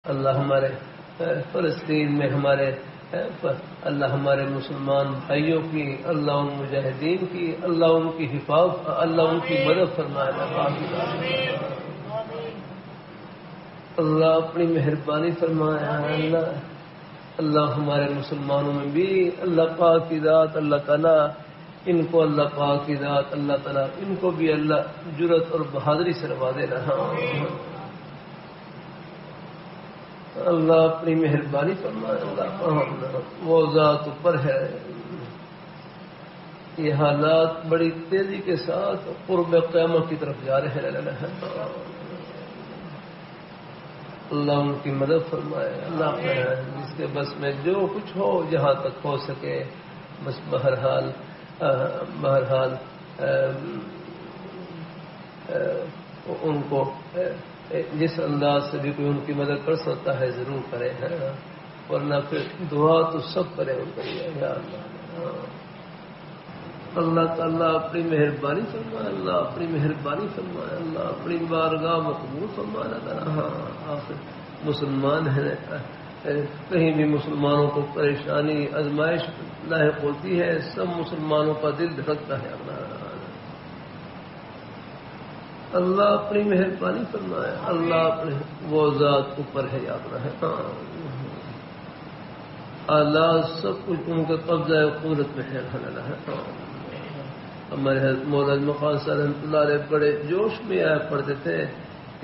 اللہ ہمارے فلسطین میں ہمارے اللہ ہمارے مسلمان بھائیوں کی، اللہ ان مجاہدین کی، اللہ ان کی حفاظت، اللہ ان کی مدد فرمائے۔ اللہ اپنی مہربانی فرمائے۔ اللہ ہمارے مسلمانوں میں بھی اللہ پاک کی ذات اللہ تعالیٰ ان کو، اللہ پاک کی ذات اللہ تعالیٰ ان کو بھی اللہ جرأت اور بہادری سے نوازے رہا۔ اللہ اپنی مہربانی فرمائے۔ اللہ وہ ذات اوپر ہے۔ یہ حالات بڑی تیزی کے ساتھ قرب قیامت کی طرف جا رہے ہیں۔ اللہ ان کی مدد فرمائے۔ اللہ جس کے بس میں جو کچھ ہو، جہاں تک ہو سکے، بس بہرحال ان کو جس انداز سے بھی کوئی ان کی مدد کر سکتا ہے ضرور کرے، ورنہ پھر دعا تو سب کرے ان کے لیے۔ یا اللہ تعالیٰ اپنی مہربانی فرمائے، اللہ اپنی مہربانی فرمائے، اللہ اپنی بارگاہ مقبول فرمائے۔ آخر مسلمان ہیں، کہیں بھی مسلمانوں کو پریشانی آزمائش لاحق ہوتی ہے، سب مسلمانوں کا دل دھڑکتا ہے۔ اللہ اپنی مہربانی فرمائے۔ اللہ اپنے وہ ذات اوپر ہے، یاد رہے۔ اللہ سب کچھ ان کے قبضہ قدرت میں ہے۔ ہمارے حضرت مولانا مقام صاحب رحمۃ اللہ علیہ بڑے جوش میں آیا پڑھتے تھے،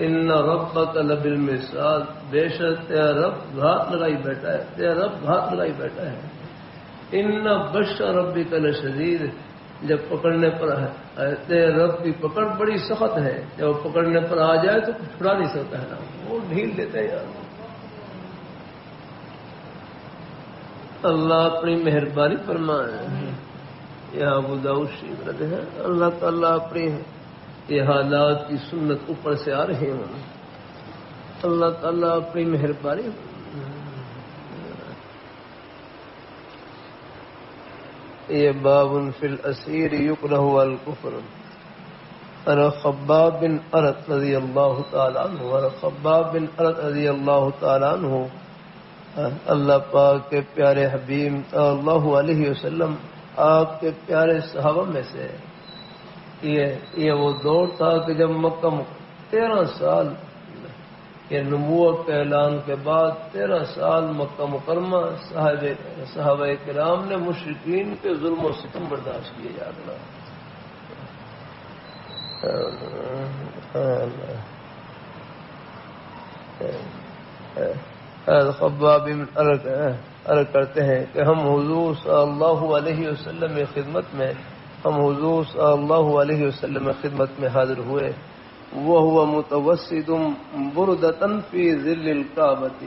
ان ربک لبالمرصاد، بے شک تیرا رب گھات لگائی بیٹھا ہے، تیرا رب گھات لگائی بیٹھا ہے۔ ان بطش ربک لشدید، جب پکڑنے پر ہے تیرے رب کی پکڑ بڑی سخت ہے، جب وہ پکڑنے پر آ جائے تو کچھ چھڑا نہیں سکتا ہے نا، وہ ڈھیل دیتے ہیں یار۔ اللہ اپنی مہربانی فرمائے۔ یہاں ابو داؤد شریف رہتے ہیں، اللہ تعالیٰ اپنی یہ حالات کی سنت اوپر سے آ رہے ہیں، اللہ تعالیٰ اپنی مہربانی۔ یہ باب فی الاسیر یکرہ الکفر۔ اور خباب بن ارت رضی اللہ تعالیٰ عنہ، اور خباب بن ارت رضی اللہ تعالیٰ عنہ اللہ پاک کے پیارے حبیب صلی اللہ علیہ وسلم، آپ کے پیارے صحابہ میں سے، یہ وہ دور تھا کہ جب مکہ 13 سال یہ نبوت کے اعلان کے بعد 13 سال مکہ مکرمہ صحابہ کرام نے مشرکین کے ظلم و ستم برداشت کیے جا رہا۔ خباب بن عرض کرتے ہیں کہ ہم حضور صلی اللہ علیہ وسلم کی خدمت میں حاضر ہوئے، وهو متوسد بردة فی ظل الکعبۃ۔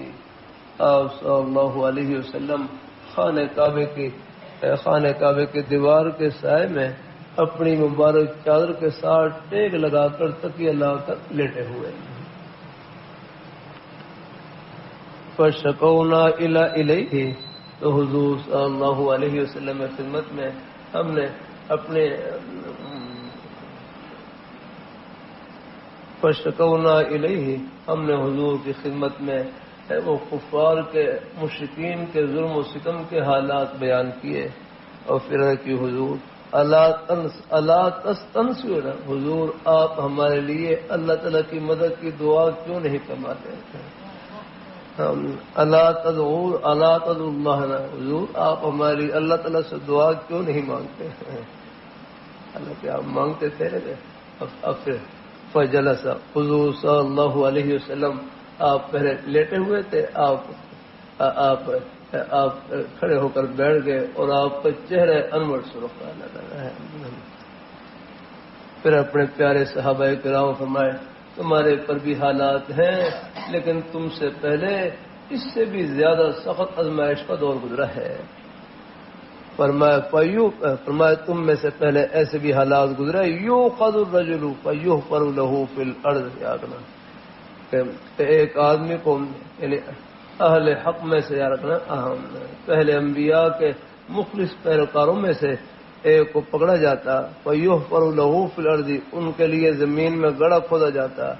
آپ صلی اللہ علیہ وسلم خانہ کعبے کے دیوار کے سائے میں اپنی مبارک چادر کے ساتھ ٹیک لگا کر تکیہ لگا کر لیٹے ہوئے۔ فشکونا الیہ، تو حضور صلی اللہ علیہ وسلم کی خدمت میں ہم نے اپنے فشکونا الیہ، ہم نے حضور کی خدمت میں وہ کفار کے مشرکین کے ظلم و ستم کے حالات بیان کیے، اور پھر کی حضور اللہ تستنصرون، حضور آپ ہمارے لیے اللہ تعالیٰ کی مدد کی دعا کیوں نہیں فرماتے؟ اللہ تدعو اللہ، حضور آپ ہماری اللہ تعالیٰ سے دعا کیوں نہیں مانگتے؟ اللہ کہ آپ مانگتے تھے، اب پھر فجلس، حضور صلی اللہ علیہ وسلم آپ پہلے لیٹے ہوئے تھے، آپ کھڑے ہو کر بیٹھ گئے اور آپ کا چہرہ انور سرخ ہے۔ پھر اپنے پیارے صحابہ کرام فرمائے تمہارے پر بھی حالات ہیں، لیکن تم سے پہلے اس سے بھی زیادہ سخت آزمائش کا دور گزرا ہے۔ فرمایا تم میں سے پہلے ایسے بھی حالات گزرے، یوقظ الرجل فیحفر له فی الارض، کہ ایک آدمی کو، یعنی اہل حق میں سے، یاد رکھنا پہلے انبیاء کے مخلص پیروکاروں میں سے ایک کو پکڑا جاتا، فیحفر له فی الارض، ان کے لیے زمین میں گڑھا کھودا جاتا،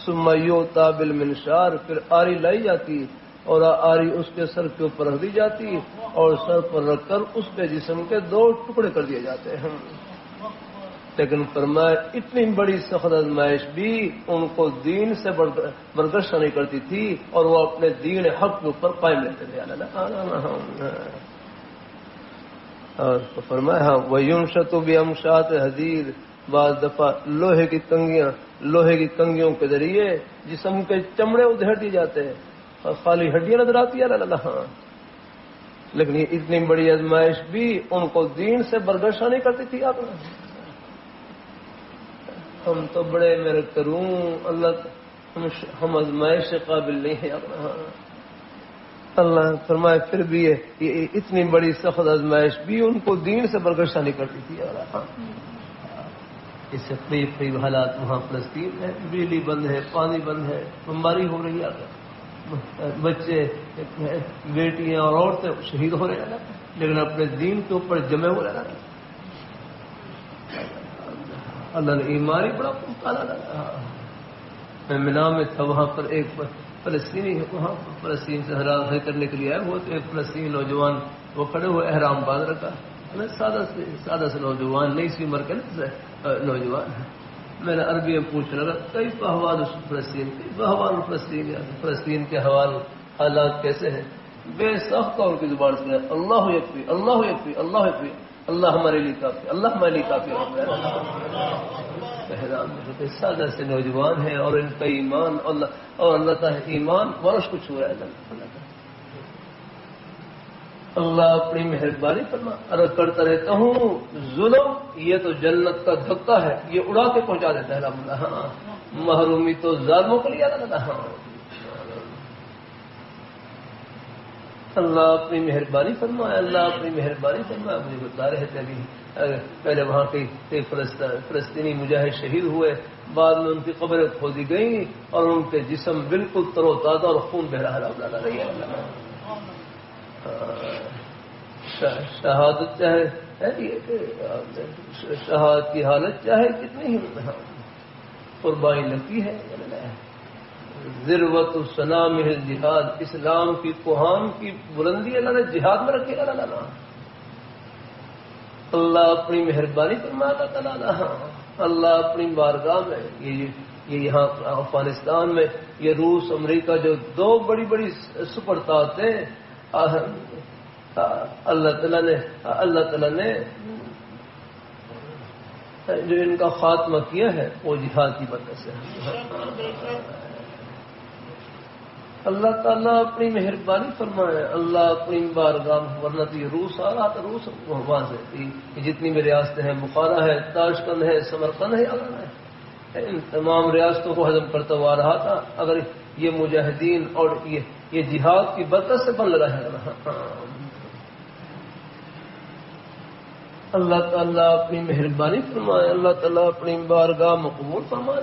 ثم یؤتی بالمنشار، پھر آری لائی جاتی اور آری اس کے سر کے اوپر رکھ دی جاتی اور سر پر رکھ کر اس کے جسم کے 2 ٹکڑے کر دیے جاتے ہیں۔ لیکن فرمایا اتنی بڑی سخت آزمائش بھی ان کو دین سے برگشت نہیں کرتی تھی اور وہ اپنے دین حق کے اوپر قائم رہتے تھے۔ اور فرمایا وَيُنشَطُ بِأَمْشَاطِ حَدِيدٍ، بعض دفعہ لوہے کی کنگیوں کے ذریعے جسم کے چمڑے ادھیڑ دیے جاتے ہیں اور خالی ہڈیاں نظر آتی ہے۔ لیکن یہ اتنی بڑی آزمائش بھی ان کو دین سے برگشت نہیں کرتی تھی۔ آپ ہم تو بڑے میرے کروں اللہ، ہم آزمائش سے قابل نہیں ہیں۔ اللہ فرمائے پھر بھی یہ اتنی بڑی سخت آزمائش بھی ان کو دین سے برگشت نہیں کرتی تھی۔ اس سے قریب حالات وہاں فلسطین ہے، بجلی بند ہے، پانی بند ہے، بیماری ہو رہی ہے، بچے بیٹیاں اور عورتیں شہید ہو رہے ہیں، لیکن اپنے دین کے اوپر جمے ہو رہے ہیں۔ اللہ نے ایمان ہی بڑا پکارا۔ میں مینا میں تھا، وہاں پر ایک فلسطینی وہاں فلسطین سے حرام کرنے کے لیے آئے ہوئے، تو ایک فلسطینی نوجوان وہ کھڑے ہوئے احرام باندھ رکھا، سادہ سے نوجوان، نہیں سی عمر کے نوجوان ہے۔ میں نے عربی میں پوچھنے لگا کئی احوال فلسطین، فلسطین کے حالات کیسے ہیں؟ بے سخت اور کی زبان سے اللہ یکفی، اللہ یکفی، اللہ یکفی، اللہ ہمارے لیے کافی، اللہ ہمارے لیے کافی۔ سادہ سے نوجوان ہیں اور ان کا ایمان اور اللہ تعالیٰ ایمان ورش کچھ ہوا ہے۔ اللہ اپنی مہربانی فرما، عرض کرتا رہتا ہوں ظلم یہ تو جنت کا دھکا ہے، یہ اڑا کے پہنچا دیتا ہے۔ ہاں محرومی تو ظالموں کے لیے اللہ۔ ہاں اللہ اپنی مہربانی فرمائے، اللہ اپنی مہربانی فرمائے۔ مجھے بتا رہے تھے ابھی پہلے وہاں کے فلسطینی مجاہد شہید ہوئے، بعد میں ان کی قبریں کھودی گئیں اور ان کے جسم بالکل تر و تازہ اور خون بہ رہا رہی ہے۔ شہادت چاہے شہادت کی حالت چاہے کتنی ہی قربانی لگتی ہے۔ ذروت سنام جہاد، اسلام کی کوہان کی بلندی اللہ نے جہاد میں رکھی۔ اللہ اپنی مہربانی فرماتا تعالیٰ۔ اللہ اپنی بارگاہ میں یہ یہاں افغانستان میں یہ روس امریکہ جو 2 بڑی بڑی سپر طاقتیں، اللہ تعالیٰ نے جو ان کا خاتمہ کیا ہے وہ جہاد کی برکت سے۔ اللہ تعالیٰ اپنی مہربانی فرمائے، اللہ اپنی بارگاہ، ورنہ تو یہ روس آ رہا تھا، روس وہاں سے جتنی بھی ریاستیں ہیں، بخارا ہے، تاشقند ہے، سمرقند ہے، ان تمام ریاستوں کو ہضم کرتا ہوا رہا تھا اگر یہ مجاہدین اور یہ جہاد کی برکت سے بن لگا ہے۔ اللہ تعالیٰ اپنی مہربانی فرمائے، اللہ تعالیٰ اپنی بارگاہ مقبول فرمائے۔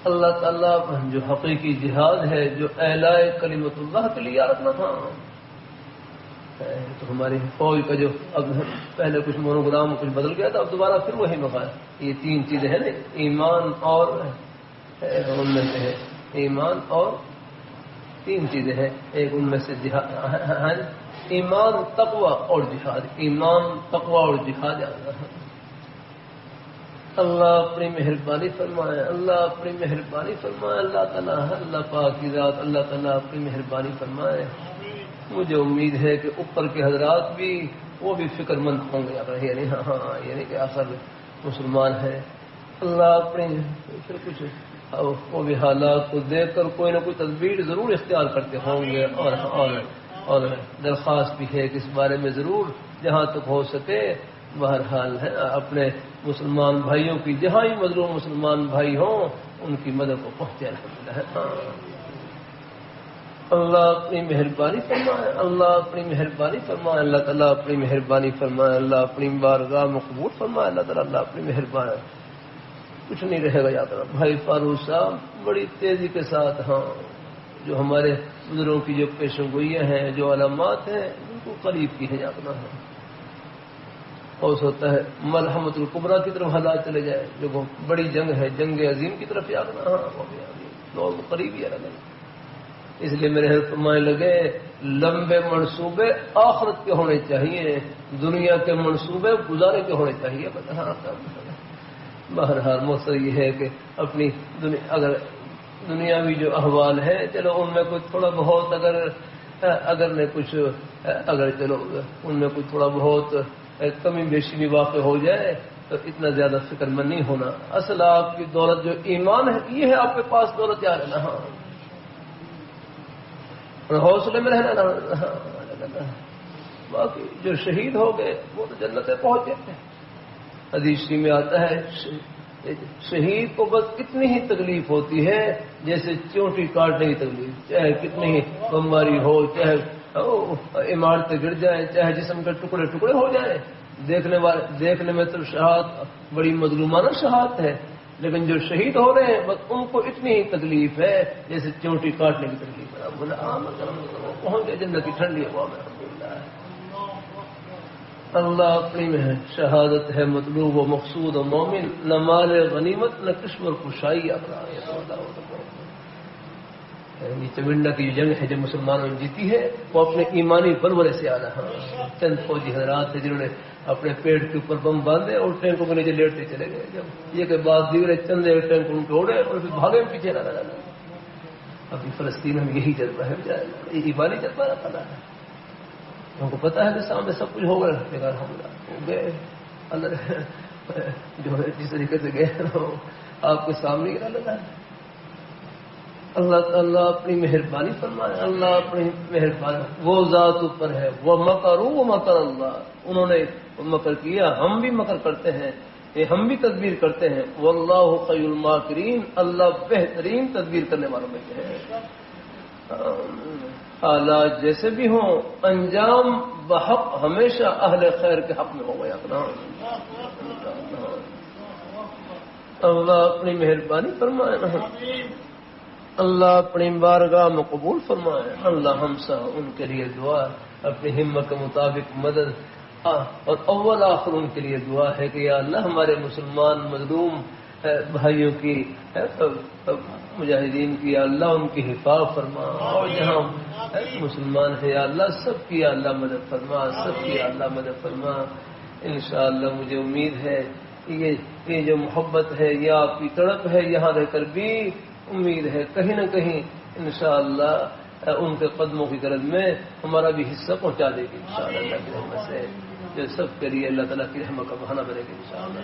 اللہ تعالیٰ جو حقیقی جہاد ہے، جو اعلاء کلمت اللہ کے لیے رکھنا تھا، تو ہماری فوج کا جو اب پہلے کچھ مونوگرام کچھ بدل گیا تھا، اب دوبارہ پھر وہی مقام۔ یہ 3 چیزیں ہیں نا، ایمان اور ان میں سے ہے ایمان اور 3 چیزیں ہیں، ایک ان میں سے جہاد، ایمان، تقوی اور جہاد، ایمان، تقوی اور جہاد۔ اللہ اپنی مہربانی فرمائے، اللہ اپنی مہربانی فرمائے، اللہ تعالیٰ، اللہ پاک کی ذات، اللہ تعالیٰ اپنی مہربانی فرمائے۔ مجھے امید ہے کہ اوپر کے حضرات بھی وہ بھی فکر مند ہوں گے، یعنی کہ آخر مسلمان ہے۔ اللہ اپنی پھر کچھ وہ بھی حالات کو دیکھ کر کوئی نہ کوئی تدبیر ضرور اختیار کرتے ہوں گے، اور درخواست بھی ہے کہ اس بارے میں ضرور جہاں تک ہو سکے بہرحال ہے اپنے مسلمان بھائیوں کی، جہاں ہی مظلوم مسلمان بھائی ہوں ان کی مدد کو پہنچے۔ اللہ اپنی مہربانی فرمائے، اللہ اپنی مہربانی فرمائے، اللہ تعالیٰ اپنی مہربانی فرمائے، اللہ اپنی بارگاہ مقبول فرمائے، اللہ تعالیٰ اللہ اپنی مہربانی۔ کچھ نہیں رہے گا یاد رکھنا۔ بھائی فاروق صاحب بڑی تیزی کے ساتھ جو ہمارے بزرگوں کی جو پیشن گوئیاں ہیں، جو علامات ہیں، ان کو قریب کی ہے یاد رکھنا ہے۔ خوف ہوتا ہے ملحمۃ الکبریٰ کی طرف حالات چلے جائے، جو بڑی جنگ ہے، جنگ عظیم کی طرف جانا، ہاں وہ بھی لوگ قریب ہی ہے۔ اس لیے میرے فرمانے لگے لمبے منصوبے آخرت کے ہونے چاہیے، دنیا کے منصوبے گزارے کے ہونے چاہیے۔ بہرحال مقصد یہ ہے کہ اپنی اگر دنیاوی جو احوال ہے چلو ان میں کوئی تھوڑا بہت اگر نے کچھ اگر چلو ان میں کوئی تھوڑا بہت کمی بیشی بھی واقع ہو جائے تو اتنا زیادہ فکر مند نہیں ہونا۔ اصل آپ کی دولت جو ایمان ہے یہ ہے آپ کے پاس دولت یاد رہنا، ہاں اور حوصلے میں رہنا۔ باقی جو شہید ہو گئے وہ تو جنت سے پہنچ گئے تھے۔ حدیث میں آتا ہے شہید کو بس اتنی ہی تکلیف ہوتی ہے جیسے چونٹی کاٹنے کی تکلیف، چاہے کتنی ہی بمباری ہو، چاہے عمارتیں گر جائیں، چاہے جسم کے ٹکڑے ٹکڑے ہو جائیں۔ دیکھنے میں تو شہادت بڑی مظلومانہ شہادت ہے، لیکن جو شہید ہو رہے ہیں بس ان کو اتنی ہی تکلیف ہے جیسے چونٹی کاٹنے کی تکلیف ہے۔ پہنچ گئے جنت کی ٹھنڈی ہوا میں۔ اللہ اپنی میں ہے، شہادت ہے مطلوب و مقصود و مومن، نہ مال غنیمت نہ کشمر کشائی چمنڈا کی جنگ ہے جو مسلمانوں نے جیتی ہے وہ اپنے ایمانی بلبلے سے آنا۔ ہاں چند فوجی حضرات تھے جنہوں نے اپنے پیٹ کے اوپر بم باندھے اور ٹینکوں کے نیچے لیٹتے چلے گئے، جب یہ کہ بعد دیگر چند ٹینک ان کے اڑے اور پھر بھاگے پیچھے نہ لگا۔ ابھی فلسطین میں یہی جذبہ ہے، یہ ایمانی جذبہ رکھا ہے۔ ان کو پتا ہے کہ سامنے سب کچھ ہوگا، لیکن ہم گئے اللہ جو ہے جس طریقے سے گئے آپ کے سامنے ہی لگا ہے۔ اللہ تعالیٰ اپنی مہربانی فرمائے، اللہ اپنی مہربانی وہ ذات اوپر ہے، وہ مکروا و مکر اللہ، انہوں نے مکر کیا، ہم بھی مکر کرتے ہیں، ہم بھی تدبیر کرتے ہیں۔ واللہ خیر الماکرین، اللہ بہترین تدبیر کرنے والوں میں سے ہے۔ حالات جیسے بھی ہوں انجام بحق ہمیشہ اہل خیر کے حق میں ہو گیا۔ اللہ اپنی مہربانی فرمائے، اللہ اپنی بارگاہ میں قبول فرمائے۔ اللہ ہم سب ان کے لیے دعا، اپنی ہمت کے مطابق مدد اور اول آخر ان کے لیے دعا ہے کہ یا اللہ ہمارے مسلمان مظلوم بھائیوں کی مجاہدین کی یا اللہ ان کی حفاظت فرما، اور جہاں مسلمان ہے یا اللہ سب کی یا اللہ مدد فرما، سب کی یا اللہ مدد فرما۔ انشاءاللہ مجھے امید ہے یہ جو محبت ہے یہ آپ کی تڑپ ہے، یہاں رہ کر بھی امید ہے کہیں نہ کہیں انشاءاللہ ان کے قدموں کی گرد میں ہمارا بھی حصہ پہنچا دے گی انشاءاللہ اللہ کی رحمت سے، جو سب کے لیے اللہ تعالیٰ کی رحمت کا بہانہ بنے گی انشاءاللہ۔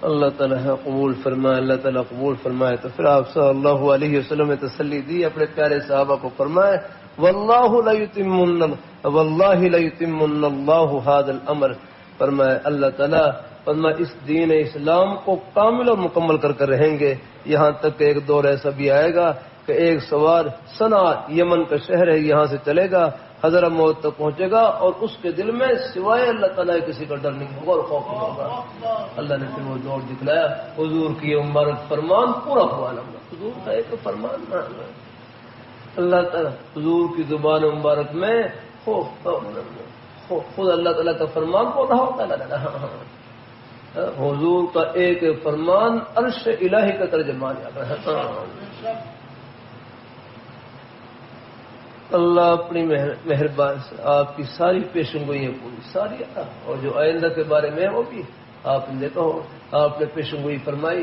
اللہ تعالیٰ قبول فرمائے، اللہ تعالیٰ قبول فرمائے۔ تو پھر آپ صلی اللہ علیہ وسلم نے تسلی دی اپنے پیارے صحابہ کو، فرمائے واللہ لیتمن اللہ ھذا الامر، فرمائے اللہ تعالیٰ اس دین اسلام کو کامل اور مکمل کر کر رہیں گے، یہاں تک کہ ایک دور ایسا بھی آئے گا کہ ایک سوار صنع یمن کا شہر ہے یہاں سے چلے گا، حضرت موت تک پہنچے گا اور اس کے دل میں سوائے اللہ تعالیٰ کسی کا ڈر نہیں ہوگا اور خوف نہیں ہوگا۔ اللہ نے پھر وہ دور دکھلایا، حضور کی مبارک فرمان پورا ہوا۔ حضور کا ایک فرمان نہ اللہ تعالیٰ حضور کی زبان مبارک میں خود اللہ تعالیٰ کا فرمان پورا ہوتا ہے۔ حضور کا ایک فرمان عرش الہی کا ترجمان ہے۔ اللہ اپنی مہربانی سے آپ کی ساری پیشنگوئیاں پوری ساری، اور جو آئندہ کے بارے میں وہ بھی آپ نے دیکھا ہو، آپ نے پیشنگوئی فرمائی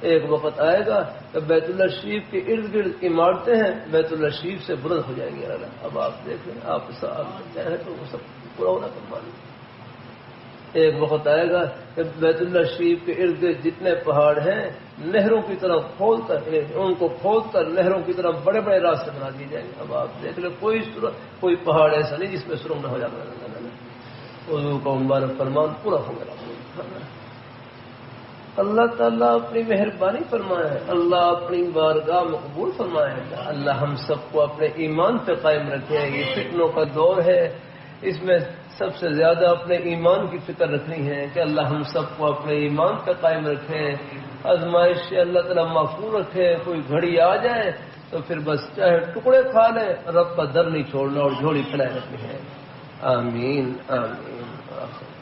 ایک وقت آئے گا کہ بیت اللہ شریف کے ارد گرد عمارتیں ہیں بیت اللہ شریف سے بلند ہو جائیں گی۔ اب آپ دیکھیں آپ چاہیں تو وہ سب پورا ہونا فرمانا۔ ایک وقت آئے گا کہ بیت اللہ شریف کے ارد گرد جتنے پہاڑ ہیں نہروں کی طرح کھول کر ان کو کھود کر نہروں کی طرح بڑے بڑے راستے بنا دیے جائیں گے۔ اب آپ دیکھ لیں کوئی پہاڑ ایسا نہیں جس میں سرنگ نہ ہو جاتا۔ حضور کا مبارک فرمان پورا ہو گیا۔ اللہ تعالیٰ اپنی مہربانی فرمائے، اللہ اپنی بارگاہ میں قبول فرمائے، اللہ ہم سب کو اپنے ایمان پہ قائم رکھے۔ یہ فتنوں کا دور ہے، اس میں سب سے زیادہ اپنے ایمان کی فکر رکھنی ہے کہ اللہ ہم سب کو اپنے ایمان پہ قائم رکھے، آزمائش سے اللہ تعالیٰ محفوظ رکھے۔ کوئی گھڑی آ جائے تو پھر بس چاہے ٹکڑے کھا لیں، رب کا در نہیں چھوڑنا اور جھولی پھیلائے رکھنی ہے۔ آمین آمین آخر